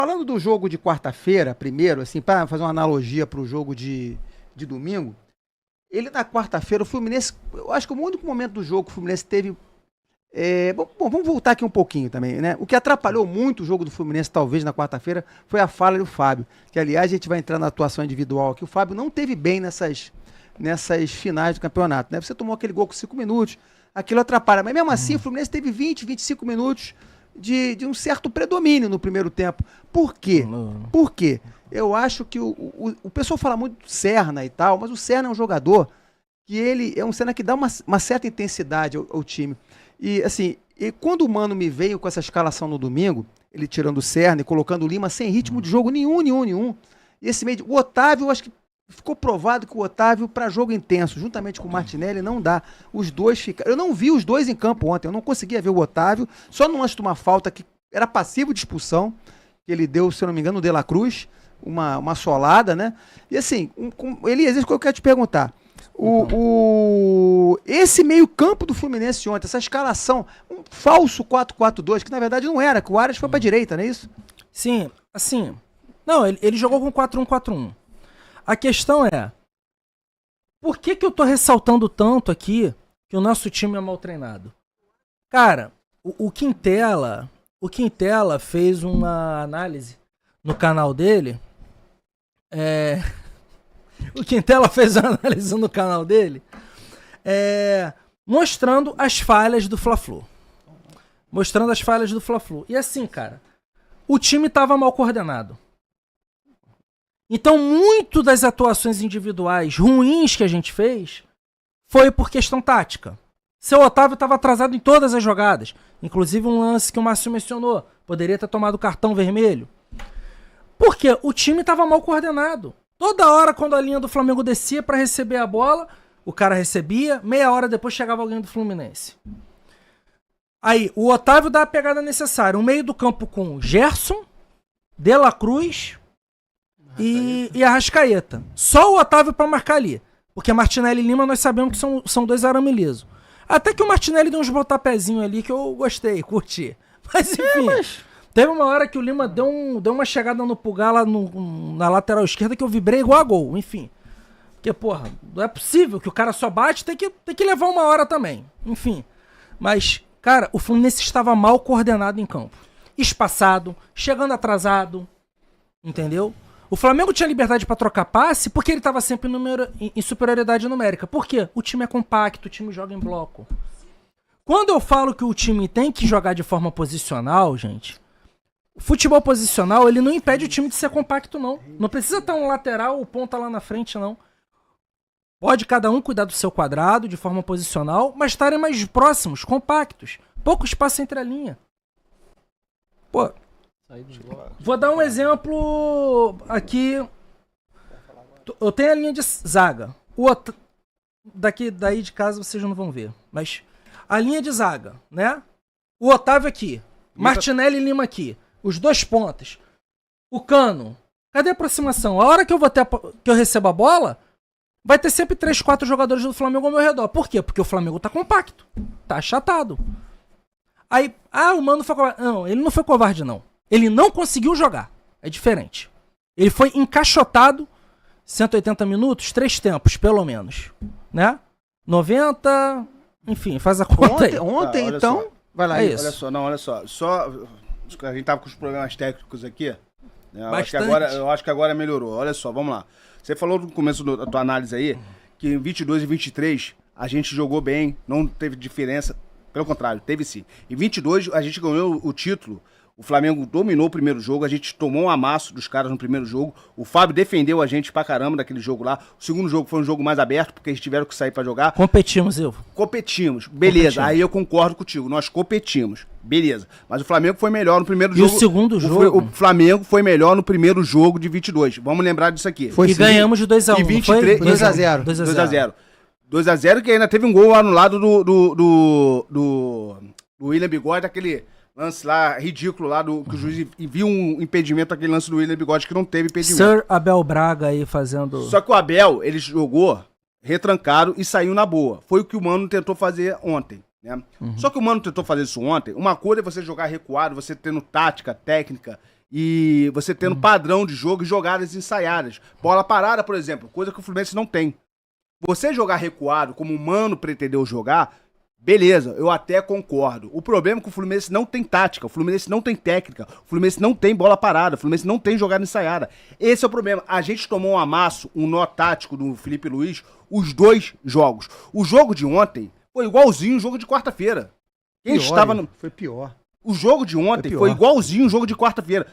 Falando do jogo de quarta-feira, primeiro, assim, para fazer uma analogia para o jogo de domingo, ele na quarta-feira, o Fluminense, eu acho que o único momento do jogo que o Fluminense teve. Bom, vamos voltar aqui um pouquinho também, né? O que atrapalhou muito o jogo do Fluminense, talvez, na quarta-feira, foi a falha do Fábio. Que, aliás, a gente vai entrar na atuação individual aqui. O Fábio não teve bem nessas finais do campeonato, né? Você tomou aquele gol com 5 minutos, aquilo atrapalha. Mas mesmo assim, o Fluminense teve 20, 25 minutos de um certo predomínio no primeiro tempo. Por quê? Por quê? Eu acho que o pessoal fala muito do Serna e tal, mas o Serna é um jogador que ele é um Serna que dá uma certa intensidade ao time. E assim, quando o Mano me veio com essa escalação no domingo, ele tirando o Serna e colocando o Lima sem ritmo de jogo nenhum. E esse meio o Otávio, eu acho que ficou provado que o Otávio, para jogo intenso, juntamente com o Martinelli, não dá. Os dois ficaram. Eu não vi os dois em campo ontem, eu não conseguia ver o Otávio, só no lance de uma falta que era passivo de expulsão, que ele deu, se eu não me engano, o De La Cruz, uma solada, né? E assim, Elias, isso que eu quero te perguntar. Esse meio-campo do Fluminense ontem, essa escalação, um falso 4-4-2, que na verdade não era, que o Arias foi pra direita, não é isso? Sim, assim. Não, ele jogou com 4-1-4-1. A questão é, por que eu tô ressaltando tanto aqui que o nosso time é mal treinado? Cara, o Quintela fez uma análise no canal dele. O Quintela fez uma análise no canal dele mostrando as falhas do Fla-Flu. E assim, cara, o time tava mal coordenado. Então, muito das atuações individuais ruins que a gente fez foi por questão tática. Seu Otávio estava atrasado em todas as jogadas. Inclusive um lance que o Márcio mencionou. Poderia ter tomado cartão vermelho. Porque o time estava mal coordenado. Toda hora, quando a linha do Flamengo descia para receber a bola, o cara recebia, meia hora depois chegava alguém do Fluminense. Aí, o Otávio dá a pegada necessária. O meio do campo com Gerson, De La Cruz e Arrascaeta. Só o Otávio para marcar ali. Porque Martinelli e Lima nós sabemos que são dois arame liso. Até que o Martinelli deu uns botapezinhos ali que eu gostei, curti. Mas enfim... Teve uma hora que o Lima deu uma chegada no Pulgar lá na lateral esquerda que eu vibrei igual a gol, enfim. Porque, porra, não é possível que o cara só bate, tem que levar uma hora também. Enfim. Mas, cara, o Fluminense estava mal coordenado em campo. Espaçado, chegando atrasado, entendeu? O Flamengo tinha liberdade pra trocar passe porque ele estava sempre em superioridade numérica. Por quê? O time é compacto, o time joga em bloco. Quando eu falo que o time tem que jogar de forma posicional, gente... O futebol posicional, ele não impede o time de ser compacto, não. Não precisa estar um lateral ou ponta lá na frente, não. Pode cada um cuidar do seu quadrado de forma posicional, mas estarem mais próximos, compactos. Pouco espaço entre a linha. Pô, vou dar um exemplo aqui. Eu tenho a linha de zaga. Daí de casa vocês não vão ver. Mas a linha de zaga, né? O Otávio aqui. Martinelli e Lima aqui. Os dois pontas. O Cano. Cadê a aproximação? A hora que eu recebo a bola, vai ter sempre 3, 4 jogadores do Flamengo ao meu redor. Por quê? Porque o Flamengo tá compacto. Tá achatado. Aí, o Mano foi covarde. Não, ele não foi covarde, não. Ele não conseguiu jogar. É diferente. Ele foi encaixotado 180 minutos, 3 tempos, pelo menos. Né? 90... Enfim, faz a conta aí. Ontem então... Só. Vai lá, isso. Olha só. A gente tava com os problemas técnicos aqui. Né? Eu acho que agora melhorou. Olha só, vamos lá. Você falou no começo da tua análise aí que em 22 e 23 a gente jogou bem, não teve diferença. Pelo contrário, teve sim. Em 22 a gente ganhou o título. O Flamengo dominou o primeiro jogo, a gente tomou um amasso dos caras no primeiro jogo. O Fábio defendeu a gente pra caramba naquele jogo lá. O segundo jogo foi um jogo mais aberto, porque eles tiveram que sair pra jogar. Competimos, Ilvo. Competimos, beleza. Aí eu concordo contigo, nós competimos, beleza. Mas o Flamengo foi melhor no primeiro jogo. E o segundo jogo? O Flamengo foi melhor no primeiro jogo de 22. Vamos lembrar disso aqui. E ganhamos de 2x1. E 23, 2x0. 2x0. 2x0 que ainda teve um gol anulado do William Bigode, aquele... lance lá, ridículo lá, que o juiz viu um impedimento naquele lance do William Bigode que não teve impedimento. Sir Abel Braga aí fazendo... Só que o Abel, ele jogou retrancado e saiu na boa. Foi o que o Mano tentou fazer ontem, né? Só que o Mano tentou fazer isso ontem. Uma coisa é você jogar recuado, você tendo tática, técnica e você tendo padrão de jogo e jogadas ensaiadas. Bola parada, por exemplo, coisa que o Fluminense não tem. Você jogar recuado, como o Mano pretendeu jogar, beleza, eu até concordo. O problema é que o Fluminense não tem tática, o Fluminense não tem técnica, o Fluminense não tem bola parada, o Fluminense não tem jogada ensaiada. Esse é o problema. A gente tomou um amasso, um nó tático do Felipe Luiz, os 2 jogos. O jogo de ontem foi igualzinho o jogo de quarta-feira. Quem estava no... Foi pior. O jogo de ontem foi igualzinho o jogo de quarta-feira.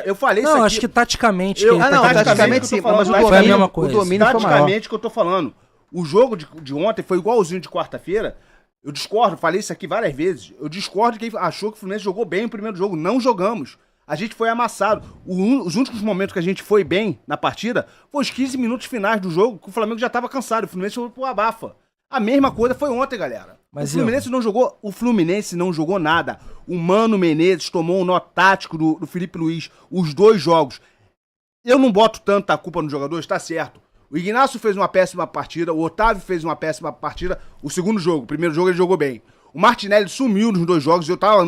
Eu falei isso aqui... Não, acho que taticamente... taticamente sim, mas foi a mesma coisa. O domínio foi maior. Taticamente que eu tô falando. O jogo de ontem foi igualzinho de quarta-feira. Eu discordo, falei isso aqui várias vezes. Eu discordo de quem achou que o Fluminense jogou bem no primeiro jogo. Não jogamos. A gente foi amassado. Os únicos momentos que a gente foi bem na partida foram os 15 minutos finais do jogo, que o Flamengo já tava cansado. O Fluminense foi pro abafa. A mesma coisa foi ontem, galera. Mas o Fluminense não jogou nada. O Mano Menezes tomou um nó tático do Felipe Luiz. Os 2 jogos. Eu não boto tanta culpa nos jogadores, tá certo. O Ignacio fez uma péssima partida, o Otávio fez uma péssima partida. O segundo jogo, o primeiro jogo ele jogou bem. O Martinelli sumiu nos 2 jogos, eu tava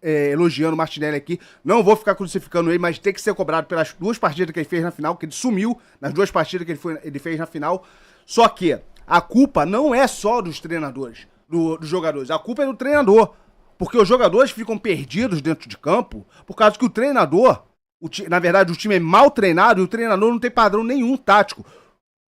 elogiando o Martinelli aqui. Não vou ficar crucificando ele, mas tem que ser cobrado pelas 2 partidas que ele fez na final, que ele sumiu nas 2 partidas que ele fez na final. Só que a culpa não é só dos treinadores, dos jogadores, a culpa é do treinador. Porque os jogadores ficam perdidos dentro de campo por causa que o treinador, na verdade o time é mal treinado e o treinador não tem padrão nenhum tático.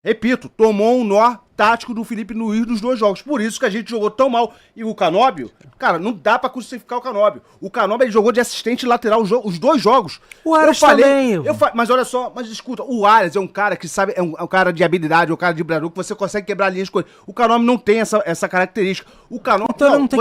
Repito, tomou um nó tático do Felipe Luiz nos 2 jogos. Por isso que a gente jogou tão mal. E o Canóbio, cara, não dá pra crucificar o Canóbio. O Canóbio ele jogou de assistente lateral os 2 jogos. O Arias também. Mas olha só, mas escuta, o Arias é um cara que sabe, é um cara de habilidade, é um cara de brador, que você consegue quebrar linhas com ele. O Canóbio não tem essa característica. O Canóbio, então não tem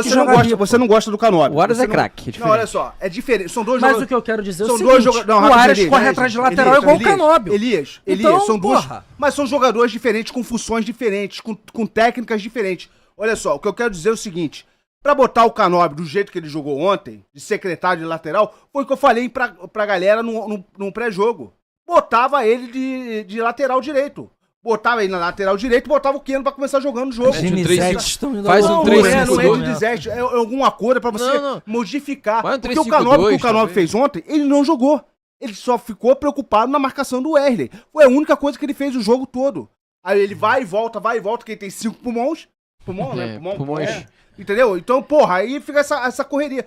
você não gosta do Canóbio. O Arias é craque. Não, olha só, é diferente. São 2 jogadores. Mas o que eu quero dizer é o seguinte, o Arias corre atrás de lateral igual o Canóbio. Elias, então, são 2. Mas são jogadores diferentes, com funções diferentes, com técnicas diferentes. Olha só, o que eu quero dizer é o seguinte. Pra botar o Canóbio do jeito que ele jogou ontem, de secretário de lateral, foi o que eu falei pra galera no pré-jogo. Botava ele de lateral direito. Botava ele na lateral direito e botava o Keno pra começar jogando o jogo. Faz um 3-5-2. Não é de desastre, é alguma coisa pra você modificar. Porque o Canóbio que o Canóbio fez ontem, ele não jogou. Ele só ficou preocupado na marcação do Wesley. Foi a única coisa que ele fez o jogo todo. Aí ele vai e volta, que ele tem 5 pulmões. Pulmões. Entendeu? Então, porra, aí fica essa correria.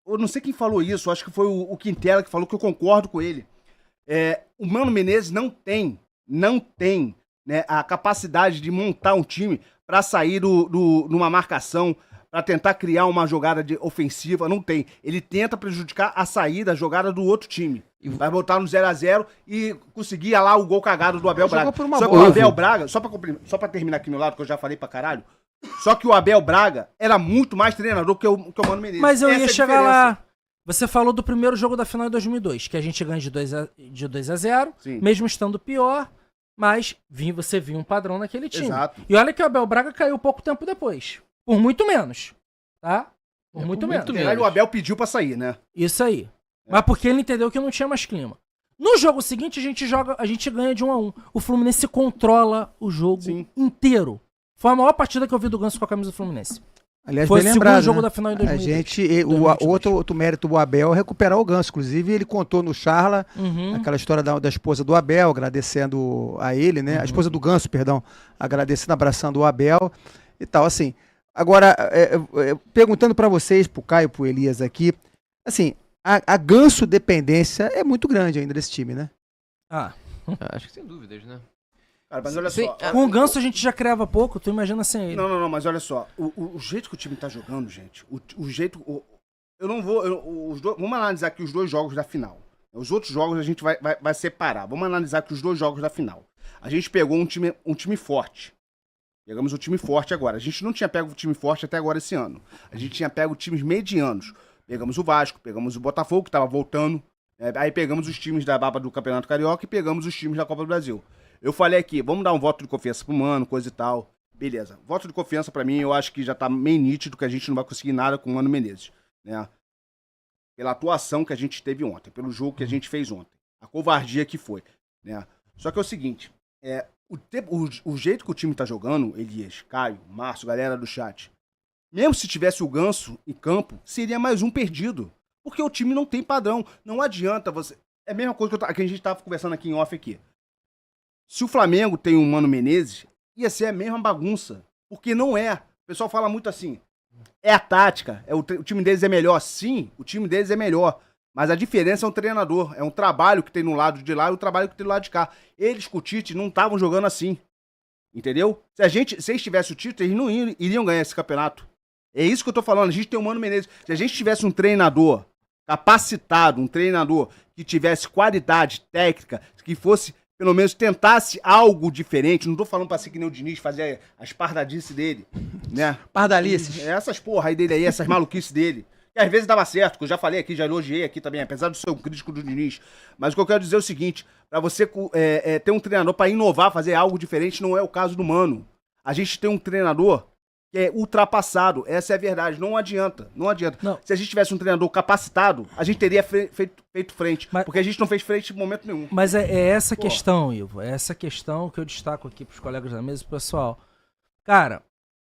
Eu não sei quem falou isso, acho que foi o Quintela que falou, que eu concordo com ele. O Mano Menezes não tem, né, a capacidade de montar um time pra sair numa marcação, pra tentar criar uma jogada ofensiva, não tem. Ele tenta prejudicar a saída, a jogada do outro time. Vai botar no 0x0 e conseguir lá o gol cagado do Abel Braga. Só que o Abel Braga, só pra terminar aqui no lado, que eu já falei pra caralho, só que o Abel Braga era muito mais treinador que o Mano Menezes. Mas eu ia chegar lá. Você falou do primeiro jogo da final de 2002, que a gente ganha de 2x0, mesmo estando pior, mas você viu um padrão naquele time. Exato. E olha que o Abel Braga caiu pouco tempo depois. Por muito menos, tá? Por muito menos. O Abel pediu pra sair, né? Isso aí. Mas porque ele entendeu que não tinha mais clima. No jogo seguinte, a gente ganha de 1-1. O Fluminense controla o jogo inteiro. Foi a maior partida que eu vi do Ganso com a camisa do Fluminense. Aliás, foi bem o lembrado, segundo jogo né? da final em 2020. Outro mérito do Abel é recuperar o Ganso. Inclusive, ele contou no Charla aquela história da esposa do Abel, agradecendo a ele, né? A esposa do Ganso, perdão, agradecendo, abraçando o Abel e tal, assim. Agora, perguntando para vocês, pro Caio, pro Elias aqui, assim, a Ganso dependência é muito grande ainda desse time, né? Acho que sem dúvidas, né? Cara, mas olha só. Com o Ganso a gente já criava pouco, tu imagina sem ele. Não, mas olha só. O jeito que o time tá jogando, gente, o jeito... eu não vou... vamos analisar aqui os 2 jogos da final. Os outros jogos a gente vai separar. Vamos analisar aqui os 2 jogos da final. A gente pegou um time forte. Pegamos um time forte agora. A gente não tinha pego um time forte até agora esse ano. A gente tinha pego times medianos. Pegamos o Vasco, pegamos o Botafogo, que tava voltando. Aí pegamos os times da baba do Campeonato Carioca e pegamos os times da Copa do Brasil. Eu falei aqui, vamos dar um voto de confiança pro Mano, coisa e tal. Beleza. Voto de confiança pra mim, eu acho que já tá meio nítido que a gente não vai conseguir nada com o Mano Menezes, né? Pela atuação que a gente teve ontem, pelo jogo que a gente fez ontem. A covardia que foi, né? Só que é o seguinte, o jeito que o time tá jogando, Elias, Caio, Márcio, galera do chat, mesmo se tivesse o Ganso em campo, seria mais um perdido. Porque o time não tem padrão. Não adianta você... É a mesma coisa que a gente tava conversando aqui em off aqui. Se o Flamengo tem um Mano Menezes, ia ser a mesma bagunça. Porque não é. O pessoal fala muito assim, é a tática, o time deles é melhor. Sim, o time deles é melhor. Mas a diferença é um treinador. É um trabalho que tem no lado de lá e o trabalho que tem do lado de cá. Eles com o Tite não estavam jogando assim. Entendeu? Se eles tivessem o Tite, eles não iriam ganhar esse campeonato. É isso que eu tô falando. A gente tem o Mano Menezes. Se a gente tivesse um treinador capacitado, um treinador que tivesse qualidade técnica, que fosse, pelo menos, tentasse algo diferente. Não tô falando pra ser que nem o Diniz, fazer as pardadices dele, né? Pardalices. Essas porra aí dele aí, essas maluquices dele. E às vezes dava certo, que eu já falei aqui, já elogiei aqui também, apesar de ser um crítico do Diniz. Mas o que eu quero dizer é o seguinte, pra você ter um treinador pra inovar, fazer algo diferente, não é o caso do Mano. A gente tem um treinador que é ultrapassado, essa é a verdade, não adianta, não adianta. Não. Se a gente tivesse um treinador capacitado, a gente teria feito frente, porque a gente não fez frente em momento nenhum. Mas é essa questão, Ivo, é essa questão que eu destaco aqui pros colegas da mesa, pessoal. Cara,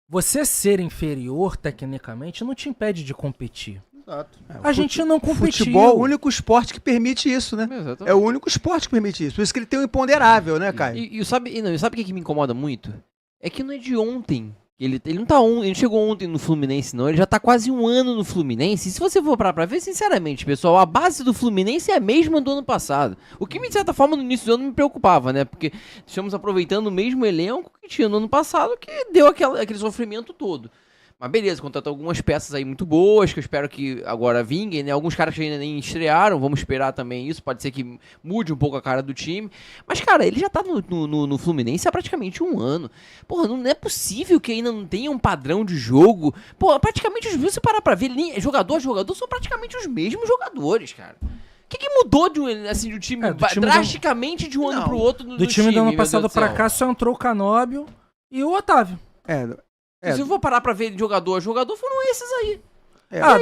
você ser inferior tecnicamente não te impede de competir. Exato. A gente não competiu. Futebol é o único esporte que permite isso, né? Exatamente. É o único esporte que permite isso. Por isso que ele tem um imponderável, né, Caio? E sabe o que me incomoda muito? É que não é de ontem. Ele não chegou ontem no Fluminense, não. Ele já tá quase um ano no Fluminense. E se você for pra ver, sinceramente, pessoal, a base do Fluminense é a mesma do ano passado. O que, de certa forma, no início do ano me preocupava, né? Porque estamos aproveitando o mesmo elenco que tinha no ano passado, que deu aquele sofrimento todo. Mas beleza, contratou algumas peças aí muito boas, que eu espero que agora vinguem, né? Alguns caras que ainda nem estrearam, vamos esperar também isso, pode ser que mude um pouco a cara do time. Mas, cara, ele já tá no Fluminense há praticamente um ano. Porra, não é possível que ainda não tenha um padrão de jogo. Pô, praticamente os... Se parar pra ver, jogador a jogador, são praticamente os mesmos jogadores, cara. O que mudou de um time drasticamente de um ano pro outro do time do ano passado pra cá só entrou o Canóbio e o Otávio. Se eu for parar pra ver jogador a jogador, foram esses aí.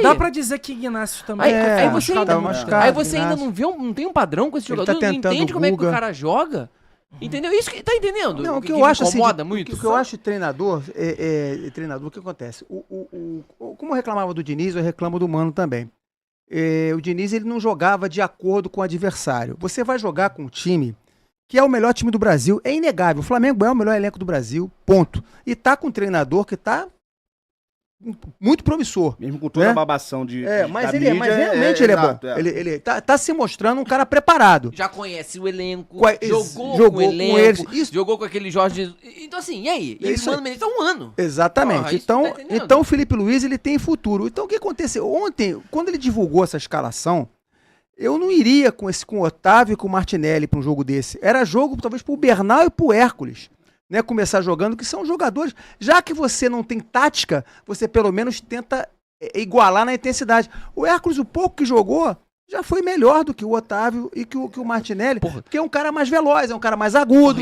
Dá pra dizer que Ignacio também. Aí você ainda não tem um padrão com esse jogador, não entende como é que o cara joga. Entendeu? Isso que tá entendendo? Não, o que eu acho incomoda assim, muito. O que eu acho de treinador, o que acontece? Como eu reclamava do Diniz, eu reclamo do Mano também. O Diniz, ele não jogava de acordo com o adversário. Você vai jogar com um time que é o melhor time do Brasil, é inegável. O Flamengo é o melhor elenco do Brasil, ponto. E tá com um treinador que tá muito promissor. Mesmo com toda a babação mas realmente ele é bom. Ele tá se mostrando um cara preparado. Já conhece o elenco, jogou com o elenco, jogou com aquele Jorge... Então assim, e aí? E o Mano Menezes tá um ano. Exatamente. Então o Felipe Luiz, ele tem futuro. Então o que aconteceu? Ontem, quando ele divulgou essa escalação, eu não iria com o Otávio e com o Martinelli para um jogo desse. Era jogo talvez pro Bernal e pro Hércules, né? Começar jogando, que são jogadores. Já que você não tem tática, você pelo menos tenta igualar na intensidade. O Hércules, o pouco que jogou, já foi melhor do que o Otávio e que o Martinelli, porque é um cara mais veloz, é um cara mais agudo.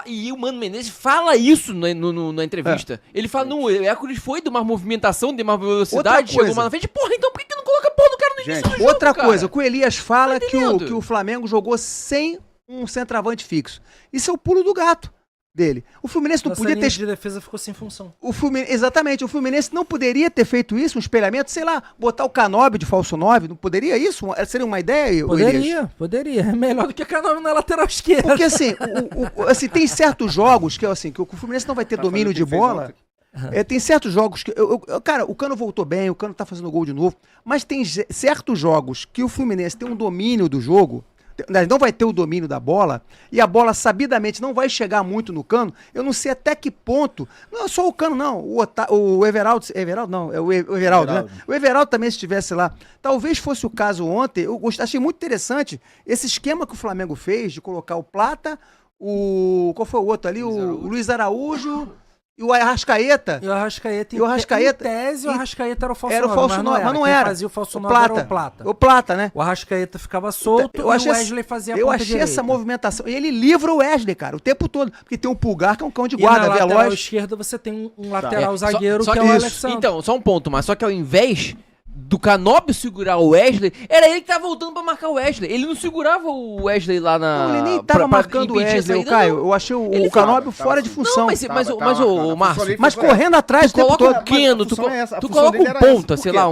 E o Mano Menezes fala isso na entrevista. Ele fala, não, o Hércules foi de uma movimentação, de uma velocidade, chegou mais na frente. Porra, então por que não coloca a porra do cara no início do jogo, outra coisa, o que o Elias fala que o Flamengo jogou sem um centroavante fixo. Isso é o pulo do gato dele. O Fluminense não podia ter... de defesa ficou sem função. Exatamente, o Fluminense não poderia ter feito isso, um espelhamento, sei lá, botar o Canóbio de falso 9, não poderia isso? Seria uma ideia? Poderia. É melhor do que o Canóbio na lateral esquerda. Porque assim, tem certos jogos que o Fluminense não vai ter domínio de bola. Tem certos jogos que... cara, o Cano voltou bem, o Cano tá fazendo gol de novo, mas tem certos jogos que o Fluminense tem um domínio do jogo, não vai ter o domínio da bola, e a bola sabidamente não vai chegar muito no Cano. Eu não sei até que ponto, não é só o Cano não, o Everaldo não, é o Everaldo, né? O Everaldo também, se estivesse lá, talvez fosse o caso ontem. Eu achei muito interessante esse esquema que o Flamengo fez de colocar o Plata, qual foi o outro ali? O Luiz Araújo e o Arrascaeta. E o Arrascaeta, em tese, o Arrascaeta era o falso 9. Era o falso 9, mas não era. Quem fazia o falso 9 era o Plata. O Plata, né? O Arrascaeta ficava solto e o Wesley fazia a ponta direita. Eu achei essa movimentação. E ele livra o Wesley, cara, o tempo todo. Porque tem um Pulgar, que é um cão de guarda, veloz. Na lateral esquerda você tem um lateral zagueiro, que é o Alexandre. Então, só um ponto, mas só que ao invés do Canóbio segurar o Wesley, era ele que tava voltando pra marcar o Wesley. Ele não segurava o Wesley lá na... Não, ele nem tava marcando o Wesley, Caio. Eu achei o Canóbio fora de função. Não, Márcio... Mas correndo atrás tu coloca o Keno, tu coloca um ponta, sei lá,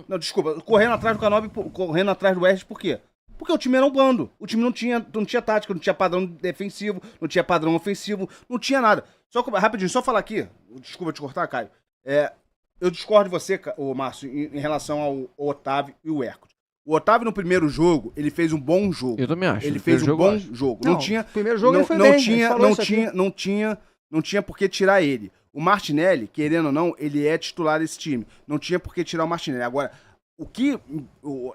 Não, desculpa, correndo atrás do Canóbio, correndo atrás do Wesley, por quê? Porque o time era um bando. O time não tinha tática, não tinha padrão defensivo, não tinha padrão ofensivo, não tinha nada. Só rapidinho, só falar aqui, desculpa te cortar, Caio. Eu discordo de você, Márcio, em relação ao Otávio e o Hércules. O Otávio, no primeiro jogo, ele fez um bom jogo. Eu também acho. Ele fez um bom jogo. Não tinha. Primeiro jogo ele foi bem. Não tinha por que tirar ele. O Martinelli, querendo ou não, ele é titular desse time. Não tinha por que tirar o Martinelli. Agora,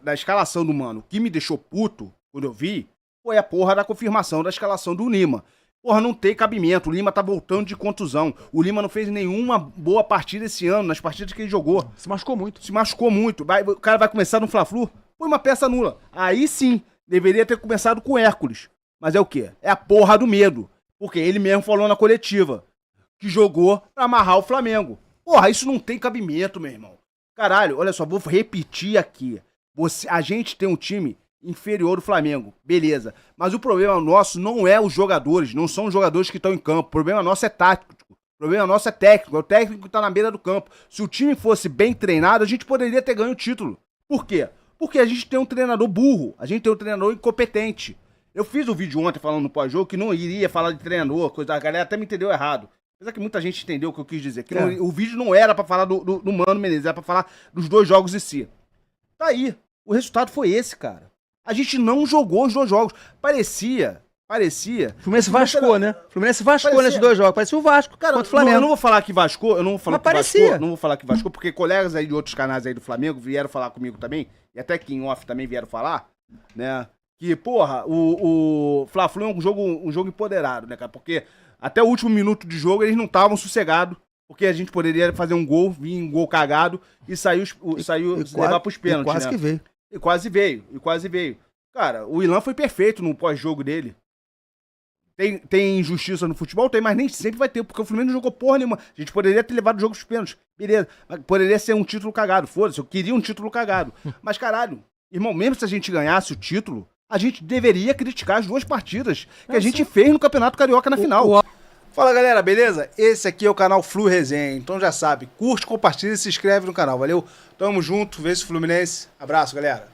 da escalação do Mano, o que me deixou puto, quando eu vi, foi a porra da confirmação da escalação do Lima. Porra, não tem cabimento. O Lima tá voltando de contusão. O Lima não fez nenhuma boa partida esse ano, nas partidas que ele jogou. Se machucou muito. O cara vai começar no Fla-Flu? Foi uma peça nula. Aí sim, deveria ter começado com o Hércules. Mas é o quê? É a porra do medo. Porque ele mesmo falou na coletiva que jogou pra amarrar o Flamengo. Porra, isso não tem cabimento, meu irmão. Caralho, olha só, vou repetir aqui. A gente tem um time inferior do Flamengo, beleza. Mas o problema nosso não é os jogadores, não são os jogadores que estão em campo. O problema nosso é tático. O problema nosso é técnico. É o técnico que tá na beira do campo. Se o time fosse bem treinado, a gente poderia ter ganho o título. Por quê? Porque a gente tem um treinador burro. A gente tem um treinador incompetente. Eu fiz um vídeo ontem falando no pós-jogo que não iria falar de treinador, coisa, a galera até me entendeu errado. Apesar que muita gente entendeu o que eu quis dizer. Que o vídeo não era pra falar do Mano Menezes, era pra falar dos dois jogos em si. Tá aí. O resultado foi esse, cara. A gente não jogou os dois jogos. Parecia. Fluminense vascou, né? Fluminense vascou nesses dois jogos. Parecia o Vasco, cara, contra o Flamengo. Eu não vou falar que vascou, não vou falar que vascou, porque colegas aí de outros canais aí do Flamengo vieram falar comigo também, e até que em off também vieram falar, né? Que, porra, o Fla-Flu é um jogo empoderado, né, cara? Porque até o último minuto de jogo eles não estavam sossegados, porque a gente poderia fazer um gol, vir um gol cagado e levar pros pênaltis, quase né? que veio. E quase veio. Cara, o Ilan foi perfeito no pós-jogo dele. Tem injustiça no futebol? Tem, mas nem sempre vai ter, porque o Fluminense não jogou porra nenhuma. A gente poderia ter levado o jogo pros pênaltis. Beleza. Poderia ser um título cagado. Foda-se, eu queria um título cagado. Mas, caralho, irmão, mesmo se a gente ganhasse o título, a gente deveria criticar as duas partidas que a gente fez no Campeonato Carioca na final. Fala, galera, beleza? Esse aqui é o canal Flu Resenha. Então já sabe, curte, compartilha e se inscreve no canal. Valeu? Tamo junto. Vê se Fluminense. Abraço, galera.